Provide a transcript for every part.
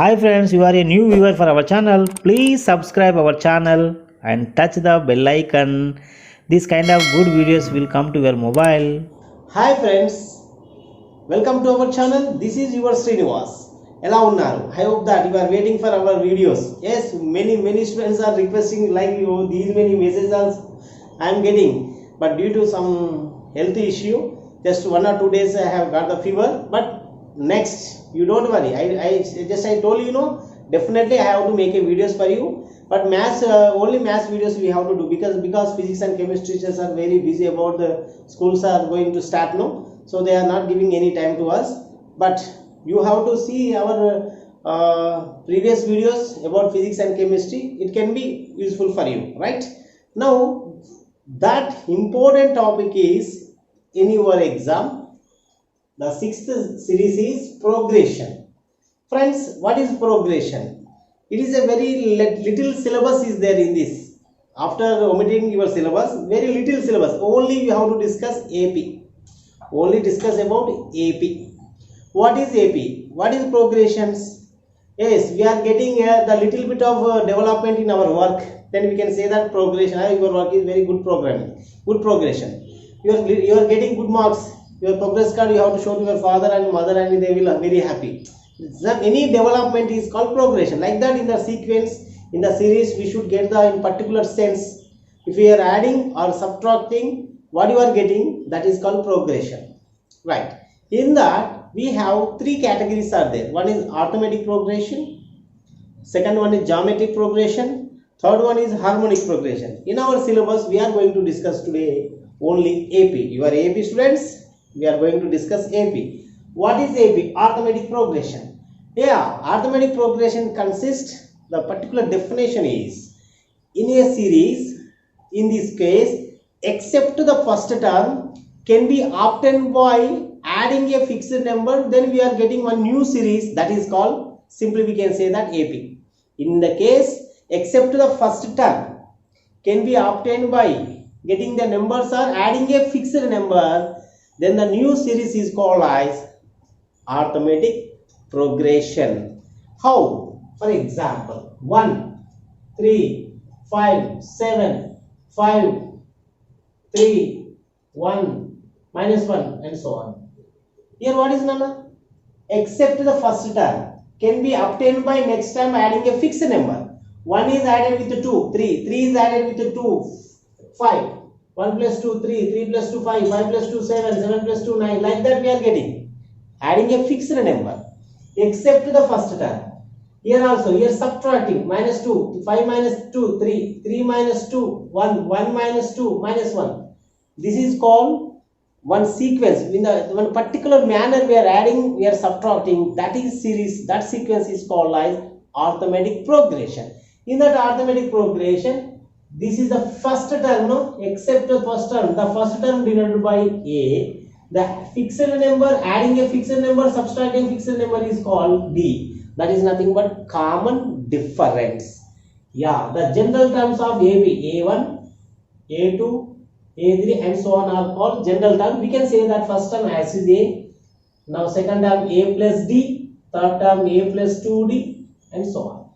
Hi friends, you are a new viewer for our channel. Please subscribe our channel and touch the bell icon. This kind of good videos will come to your mobile. Hi friends, welcome to our channel. This is your Srinivas. ఎలా ఉన్నారు? I hope that you are waiting for our videos. Yes, many students are requesting like you these many messages I am getting, but due to some health issue, just 1 or 2 days I have got the fever. But next, you don't worry. I told you, definitely I have to make a videos for you. But maths only maths videos we have to do because physics and chemistry teachers are very busy about the schools are going to start now, so they are not giving any time to us. But you have to see our previous videos about physics and chemistry. It can be useful for you, right? Now that important topic is in your exam. The sixth series is progression. Friends, what is progression? It is a very little syllabus is there in this. After omitting your syllabus, very little syllabus, only you have to discuss AP, only discuss about AP. What is AP? What is progressions? Yes, we are getting the little bit of development in our work, then we can say that progression. Your work is very good programming, good progression. You are getting good marks, your progress card you have to show to your father and mother and they will be very happy. Any development is called progression. Like that, in the sequence, in the series, we should get the in particular sense. If we are adding or subtracting, what you are getting, that is called progression, right? In that, we have three categories are there. One is arithmetic progression, second one is geometric progression, third one is harmonic progression. In our syllabus, we are going to discuss today only AP. You are AP students, we are going to discuss AP. What is AP? Arithmetic progression. Yeah, arithmetic progression consists, the particular definition is, in a series, in this case, except the first term can be obtained by adding a fixed number, then we are getting one new series, that is called, simply we can say that AP. In the case, except the first term can be obtained by getting the numbers or adding a fixed number, then the new series is called as arithmetic progression. How? For example, 1 3 5 7 5 3 1 minus 1 and so on. Here what is number? Except the first term can be obtained by next time adding a fixed number. 1 is added with 2, 3 is added with 2, 5, 1 plus 2 3, 3 plus 2 5, 5 plus 2 7, 7 plus 2 9. Like that we are getting, adding a fixed number except the first term. Here also, here subtracting, minus 2, 5 minus 2, 3, 3 minus 2, 1, 1 minus 2, minus 1. This is called one sequence. In the one particular manner we are adding, we are subtracting, that is series, that sequence is called as arithmetic progression. In that arithmetic progression, this is the first term, no? Except the first term, the first term denoted by A, the fixed number, adding a fixed number, subtracting fixed number is called D. That is nothing but common difference. Yeah, the general terms of AB, A1, A2, A3 and so on are called general term. We can say that first term as is A, now second term A plus D, third term A plus 2D and so on.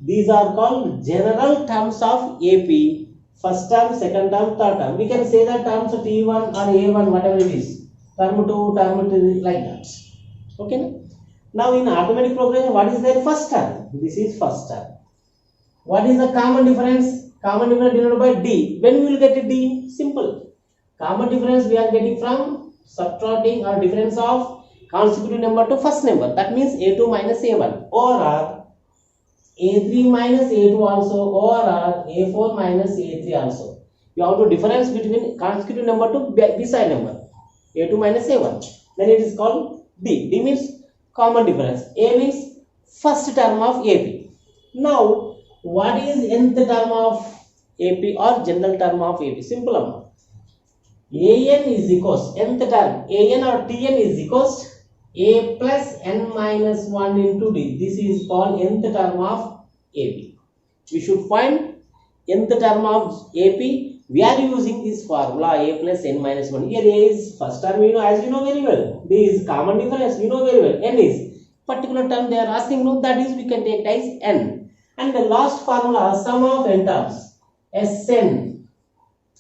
These are called general terms of AP. First term, second term, third term. We can say that terms of T1 or A1, whatever it is. Term 2, term 3, like that. Okay. Now in arithmetic progression, what is their first term? This is first term. What is the common difference? Common difference denoted by D. When we will get a D? Simple. Common difference we are getting from subtracting or difference of consecutive number to first number. That means A2 minus A1 or A3 minus A2 also, or A4 minus A3 also. You have to difference between consecutive number to beside number, A2 minus A1. Then it is called D. D means common difference. A means first term of AP. Now, what is nth term of AP or general term of AP? Simple amount. AN is equals, nth term, AN or TN is equals A plus n minus 1 into D. This is called nth term of AP. We should find nth term of AP. We are using this formula A plus n minus 1. Here A is first term, as you know very well. D is common difference, you know very well. N is particular term they are asking, no, that is we can take as n. And the last formula, sum of n terms, Sn.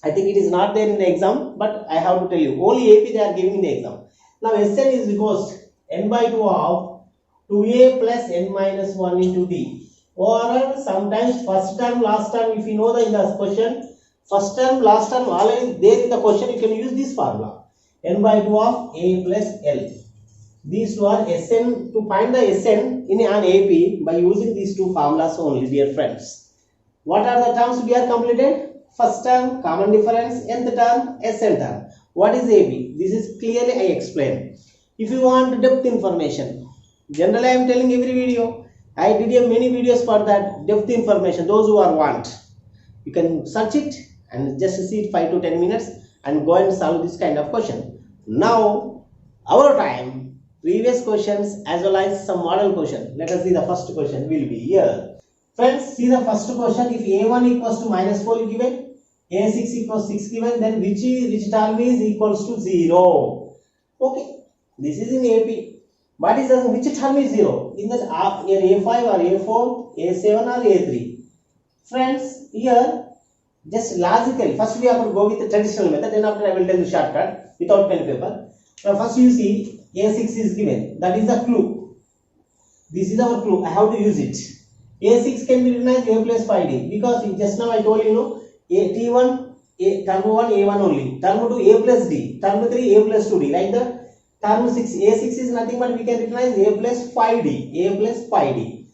I think it is not there in the exam, but I have to tell you, only AP they are giving in the exam. Now Sn is equals to n by 2 of 2a plus n minus 1 into d. Or sometimes first term, last term, if you know in the question, first term, last term already there in the question, you can use this formula. N by 2 of a plus l. These two are Sn. To find the Sn in an AP by using these two formulas only, dear friends. What are the terms we are completed? First term, common difference, nth term, Sn term. What is AP? This is clearly I explained. If you want depth information, generally I am telling every video, I did many videos for that depth information. Those who are want, you can search it and just see it 5 to 10 minutes and go and solve this kind of question. Now, our time, previous questions as well as some model question. Let us see the first question will be here. Friends, see the first question. If a1 equals to minus 4 given, a6 equals 6 given, then which term is equals to 0? Okay, this is in AP. But it doesn't, which term is 0? In that A5 or A4, A7 or A3. Friends, here just logically, first we have to go with the traditional method, then after I will tell you shortcut without pen and paper. Now first you see A6 is given, that is the clue. This is our clue, I have to use it. A6 can be written as A plus 5D because just now I told you know, T1, term 1 A1 only, term 2 A plus D, term 3 A plus 2D, like the term 6, A6 is nothing but we can written as A plus 5D, A plus 5D.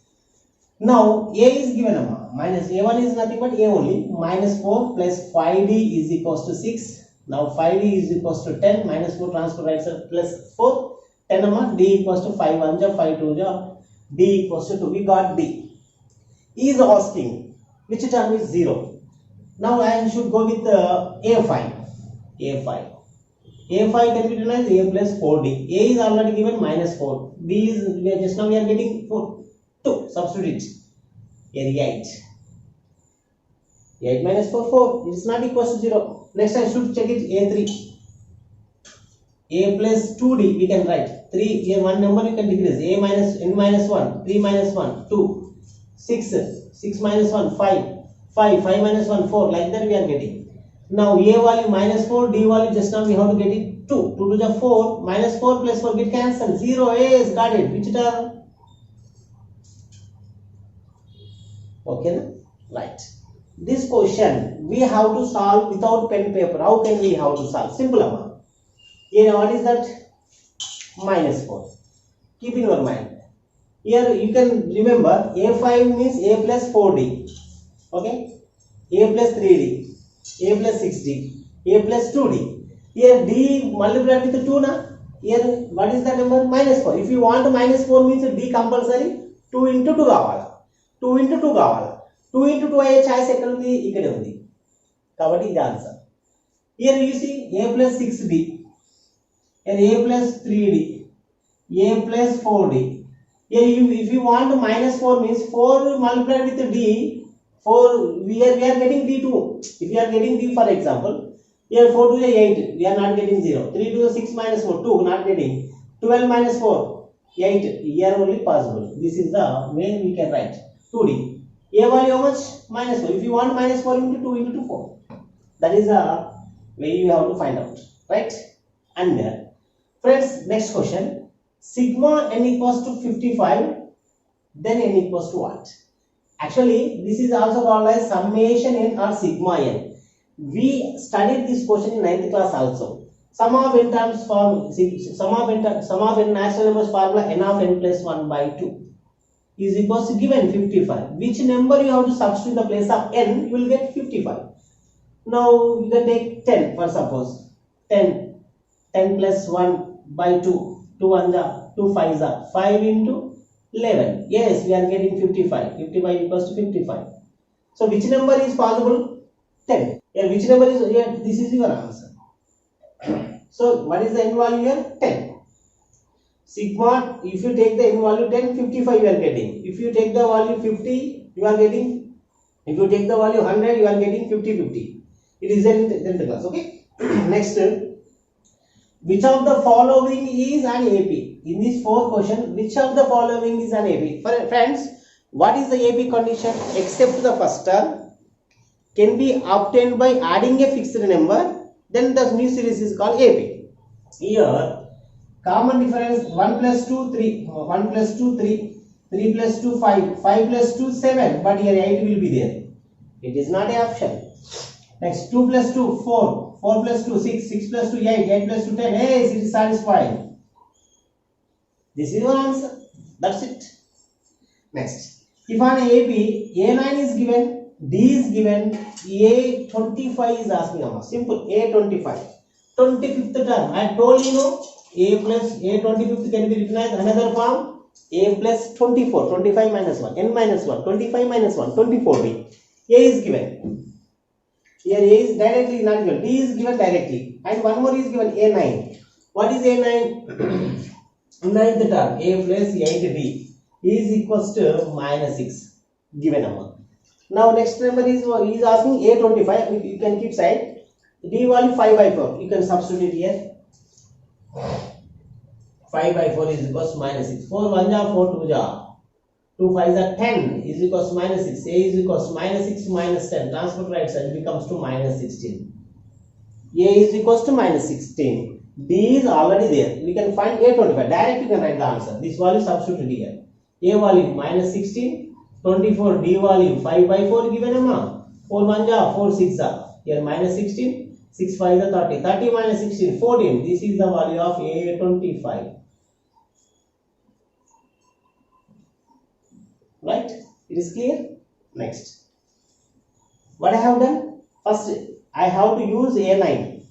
Now A is given minus A1 is nothing but A only, minus 4 plus 5D is equals to 6. Now 5D is equals to 10, minus 4 transfer right side plus 4, 10 D equals to 5 1 5 2 D equals to 2. We got D. He is asking which term is 0. Now I should go with A5. A5 can be written as A plus 4D. A is already given minus 4. B is just now we are getting 4. 2. Substitute. 8. 8 minus 4, 4. It is not equals to 0. Next I should check it A3. A plus 2D we can write. 3, here one number you can decrease. A minus n minus 1. 3 minus 1, 2. 6. 6 minus 1, 5. 5 minus 1, 4. Like that we are getting. Now A value minus 4, D value just now we have to get it 2. 2 to the 4. Minus 4 plus 4 get cancelled. 0. A is got it. Which term? Okay, right. This question we have to solve without pen paper. How can we have to solve? Simple amount. Here what is that? Minus 4. Keep in your mind. Here you can remember A5 means A plus 4D. Okay? A plus 3D. A plus 6D. A plus 2D. Here D multiplied with 2 na? Here what is the number? Minus 4. If you want minus 4 means D compulsory 2 into 2 కావాలి. 2 into 2 కావాలి. 2 into 2 అయ్యే choice ఎక్కడ ఉంది? ఇక్కడే ఉంది. కాబట్టి ఇది answer. Here you see A plus 6D. Here A plus 3D. A plus 4D. Here if you want minus 4 means 4 multiplied with D. 4 we are getting D2. If you are getting D for example, here 4 to the 8 we are not getting 0. 3 to the 6 minus 4 2 not getting. 12 minus 4 8 here only possible. This is the way we can write 2D. A value how much? Minus 4. If you want minus 4 into 2 into 4. That is the way you have to find out. Right? And friends, next question. Sigma n equals to 55. Then n equals to what? Actually, this is also called as summation n or sigma n. We studied this question in 9th class also. Sum of n terms form sum of n natural numbers formula n of n plus 1 by 2 is equals to given 55. Which number you have to substitute in the place of n, you will get 55. Now you can take 10 for suppose. 10 plus 1 by 2. 2 1 ja, 2 5 ja, 5 into 11. Yes, we are getting 55. 55 equals to 55. So which number is possible? 10. Here which number is here? This is your answer. So what is the n value here? 10. Sigma, if you take the n value 10, 55 you are getting. If you take the value 50, you are getting. If you take the value 100, you are getting 50. It is there in the class. Okay. Next, Which of the following is an AP? In this fourth question, which of the following is an AP? Friends, what is the AP condition? Except the first term can be obtained by adding a fixed number, then the new series is called AP. Here, common difference 1 plus 2, 3, 1 plus 2, 3, 3 plus 2, 5, 5 plus 2, 7, but here 8 will be there. It is not an option. Next, 2 plus 2, 4, 4 plus 2, 6, 6 plus 2, 8, 8 plus 2, 10, yes, it is satisfied. This is your answer. That's it. Next, if on AP, A9 is given, D is given, A25 is asking us. Simple, A25. 25th term, I told you, no, A plus A25th can be written as another form, A plus 24, 25 minus 1, N minus 1, 25 minus 1, 24D. A is given. Here A is directly not given, D is given directly, and one more is given, A9. What is A9? Ninth term, A plus 8D is equals to minus 6, given number. Now next number is asking A25, you can keep side. D value 5 by 4, you can substitute here. 5 by 4 is equals to minus 6. 4 1 ja, 4 2 ja. 2 5 are 10 is equals to minus 6. A is equals to minus 6 to minus 10. Transfer to right side becomes to minus 16. A is equals to minus 16. D is already there. We can find A25. Directly you can write the answer. This value substitute here. A value minus 16. 24. D value 5 by 4 given amma. 4 1 ja, 4 6 ja. Here minus 16. 6 5 is 30. 30 minus 16. 14. This is the value of A25. Right? It is clear? Next. What I have done? First, I have to use A9.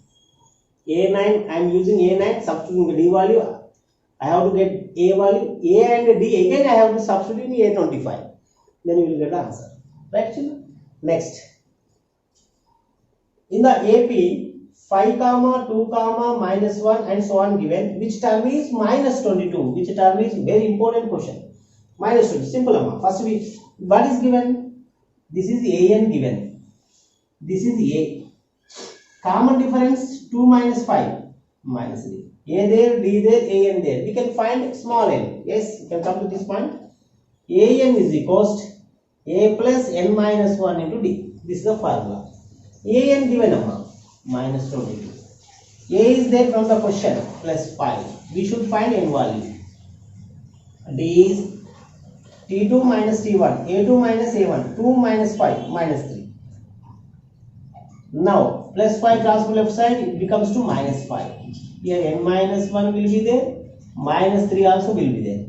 A9, I am using A9, substituting the D value. I have to get A value. A and D again I have to substitute in A25. Then you will get the answer. Right, children? Next. In the AP, 5 comma 2 comma minus 1 and so on given, which term is minus 22? Which term is very important question. Minus 20, simple amount. First, what is given? This is AN given. This is A. Common difference 2 minus 5 minus 3. A there, D there, AN there. We can find small n. Yes, we can come to this point. AN is equals to A plus n minus 1 into D. This is the formula. AN given amount minus 22. A is there from the question plus 5. We should find n value. D is T2 minus T1, A2 minus A1, 2 minus 5 minus 3. Now plus 5 transfer left side, it becomes to minus 5. Here n minus 1 will be there, minus 3 also will be there.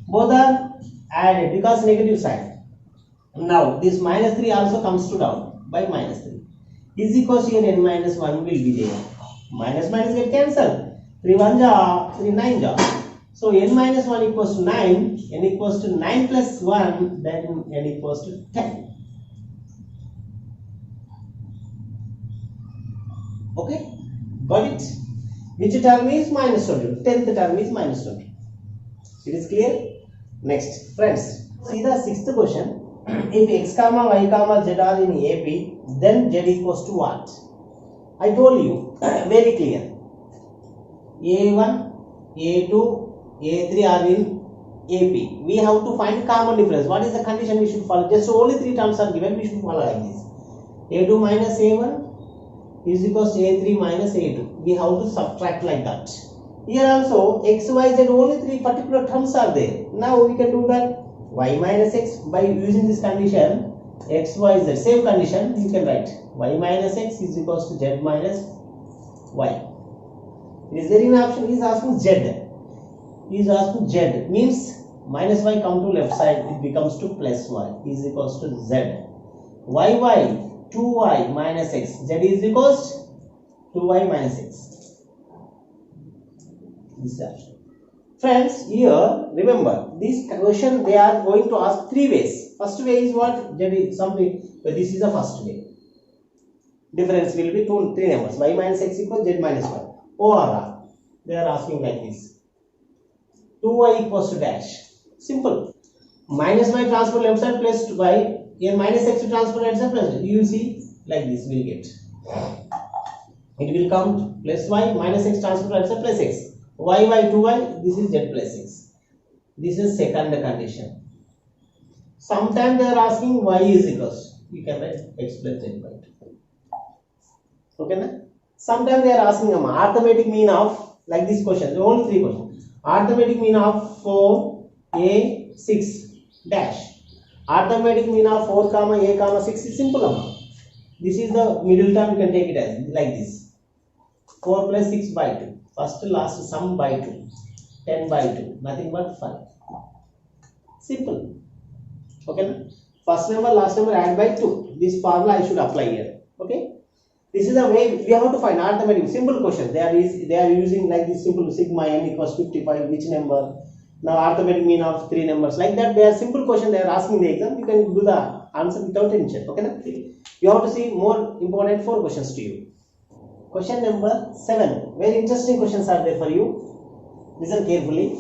Both are added because negative side. Now this minus 3 also comes to down by minus 3. Is equals to here n minus 1 will be there. Minus minus get cancelled. 3 1 ja, 3 9 ja. So n minus 1 equals to 9, n equals to 9 plus 1, then n equals to 10. Okay, got it? Which term is minus 20? 10th term is minus 20. It is clear? Next, friends, see the 6th question. If x comma y comma z are in AP, then z equals to what? I told you, very clear. A1, A2, A3 are in AP. We have to find common difference. What is the condition we should follow? Just only 3 terms are given, we should follow like this. A2 minus A1 is equals to A3 minus A2. We have to subtract like that. Here also x, y, z only 3 particular terms are there. Now we can do that. Y minus x by using this condition. X, y, z, same condition you can write. Y minus x is equals to z minus y. Is there an option? He is asking z. He is asking z. Means minus y come to left side, it becomes to plus y is equals to z. Y, 2y minus x. Z is equals to 2y minus x. This is option. Friends, here remember this question they are going to ask 3 ways. First way is what? Z is something, but this is the first way. Difference will be 3 numbers. Y minus x equals z minus y. Or they are asking like this. 2y equals to dash. Simple. Minus y transfer left side plus 2y. Here minus x to transfer right side plus. You will see like this will get. It will come plus y minus x transfer right side plus x. Y 2y, this is z plus x. This is second condition. Sometimes they are asking y is equals. You can write x plus z by 2. Okay, na? Sometimes they are asking arithmetic mean of, like this question. There are only 3 questions. Arithmetic mean of 4a 6 dash. Arithmetic mean of 4 comma a comma 6 is simple amma. This is the middle term, you can take it as like this. 4 plus 6 by 2. First last sum by 2. 10 by 2. Nothing but 5. Simple. Okay, na? First number, last number add by 2. This formula I should apply here. Okay. This is the way we have to find arithmetic. Simple question. They are using like this simple sigma n equals 55. Which number? Now arithmetic mean of 3 numbers. Like that, they are simple question. They are asking in the exam. You can do the answer without tension. Okay, na? You have to see more important 4 questions to you. Question number 7. Very interesting questions are there for you. Listen carefully.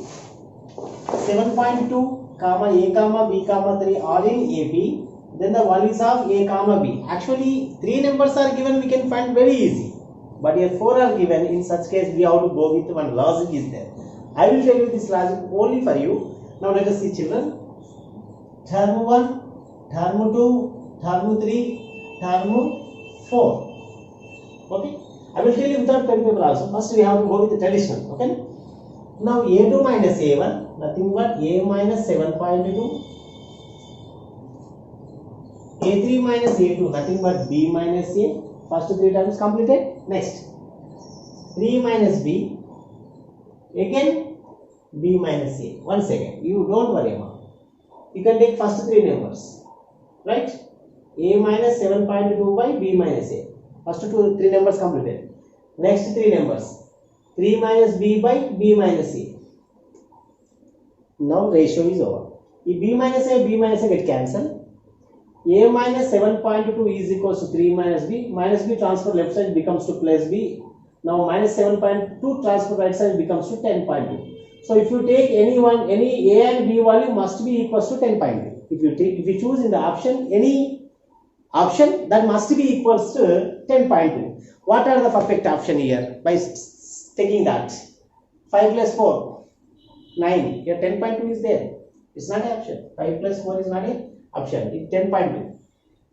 7.2 comma a comma b comma 3 are in AP. Then the values of a comma b. Actually 3 numbers are given, we can find very easy. But here 4 are given. In such case we have to go with one logic is there. I will tell you this logic only for you. Now let us see children. Term 1, term 2, term 3, term 4. Okay. I will tell you without pen paper also. First we have to go with the traditional. Okay. Now a2 minus a1, nothing but a minus 7.2. a3 minus a2, nothing but b minus a. First 3 terms completed. Next 3 minus b, again b minus a. 1 second, you don't worry about. You can take first 3 numbers, right? A minus 7.2 by b minus a. First 3 numbers completed. Next 3 numbers, 3 minus b by b minus a. Now ratio is over. If b minus a get cancelled. A minus 7.2 is equals to 3 minus b transfer left side becomes to plus b. Now minus 7.2 transfer right side becomes to 10.2. So if you take any a and b value must be equals to 10.2. If you choose in the option any option, that must be equals to 10.2. What are the perfect option here? By taking that 5 plus 4 9. Here 10.2 is there. It's not an option. 5 plus 4 is not an option. It's 10.2.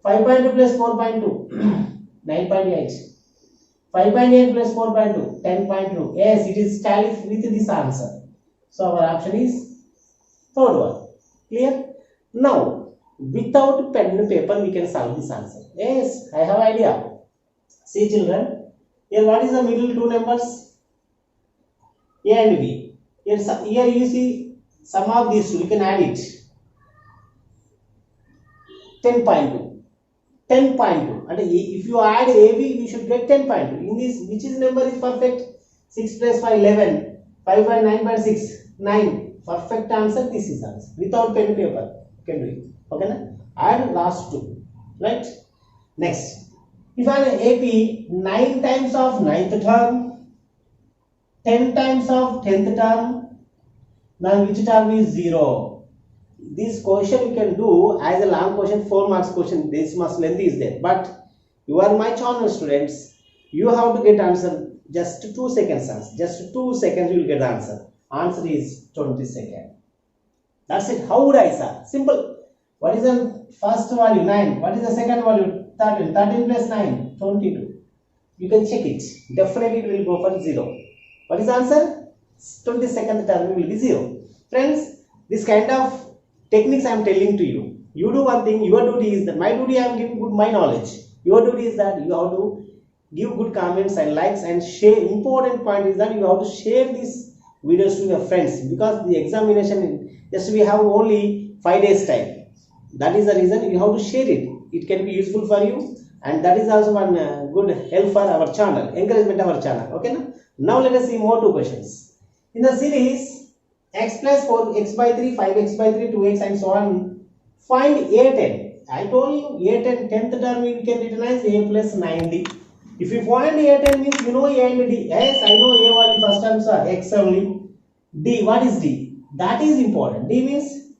5.2 plus 4.2 9.8. 5.8 plus 4.2 10.2. Yes, it is tallied with this answer. So our option is third one. Clear? Now without pen and paper we can solve this answer. Yes, I have idea. See children, here what is the middle 2 numbers? A and B. Here you see sum of these two, you can add it. 10.2. 10.2. And if you add AB, you should get 10.2. In this, which is number is perfect? 6 plus 5, 11. 5 by 9 by 6, 9. Perfect answer, this is answer. Without pen and paper, you can do it. Okay, na? Add last 2. Right? Next. If I have AP, 9 times of 9th term, 10 times of 10th term, now which term is 0? This question you can do as a long question, 4 marks question. This much length is there. But you are my channel students. You have to get answer just 2 seconds. Just 2 seconds you will get the answer. Answer is 20 seconds. That's it. How would I say? Simple. What is the first value? 9. What is the second value? 13. 13 plus 9. 22. You can check it. Definitely it will go for 0. What is the answer? 22nd term will be 0. Friends, this kind of techniques I am telling to you. You do one thing. Your duty is that my duty I am giving good my knowledge. Your duty is that you have to give good comments and likes and share. Important point is that you have to share these videos to your friends, because the examination just we have only 5 days time. That is the reason you have to share it. It can be useful for you, and that is also one good help for our channel, encouragement of our channel. Okay, now let us see more 2 questions. In the series x plus 4, x by 3, 5x by 3, 2x and so on, find a10. I told you a10, 10th term we can written as a plus 9d. If you find a10 means you know a and d. Yes, I know a value first terms are x only. D, what is d? That is important. D means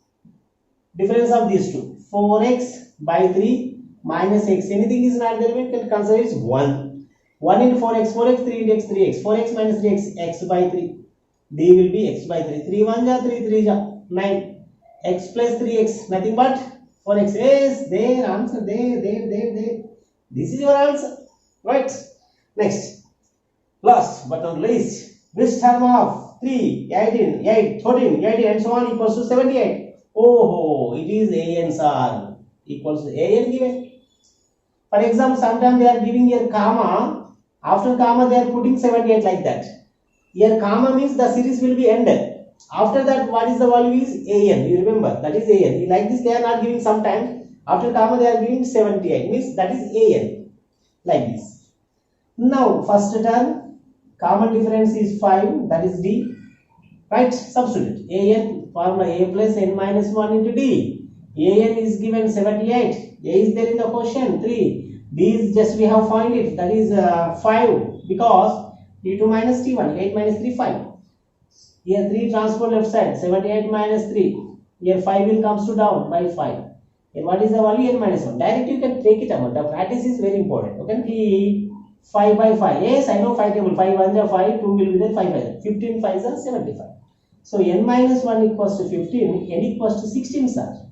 difference of these two. 4x by 3 minus x. Anything is not there, we can consider it 1. 1 into 4x, 4x, 3 into x, 3x. 4x minus 3x, x by 3. D will be x by 3. 3 1 ja, 3 3 ja, 9. X plus 3x, nothing but 4x. Yes, there, answer, there. This is your answer. Right. Next. Last but not least, which term of 3, 18, 8, 13, 18 and so on equals to 78? Oh, it is an, sir. Equals to an given. For example, sometimes they are giving here comma. After comma, they are putting 78 like that. Here comma means the series will be ended. After that, what is the value is an. You remember that is an. Like this, they are not giving sometimes. After comma, they are giving 78 means that is an. Like this. Now, first term, common difference is 5. That is D. Right? Substitute. An formula a plus n minus 1 into D. An is given 78. A is there in the question 3. B is just we have find it. That is 5 because D2 minus T1. 8 minus 3 5. Here 3 transport left side. 78 minus 3. Here 5 will comes to down by 5. And what is the value? N minus 1. Directly you can take it out. The practice is very important. Okay. P 5 by 5. Yes, I know 5 table. 5 1 is 5. 2 will be there. 5 5. 15 5 is 75. So n minus 1 equals to 15. N equals to 16, sir.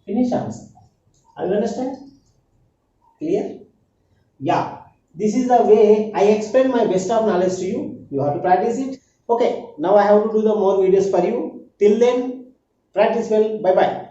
Finish answer. Are you understand? Clear? Yeah. This is the way I explain my best of knowledge to you. You have to practice it. Okay. Now I have to do the more videos for you. Till then, practice well. Bye bye.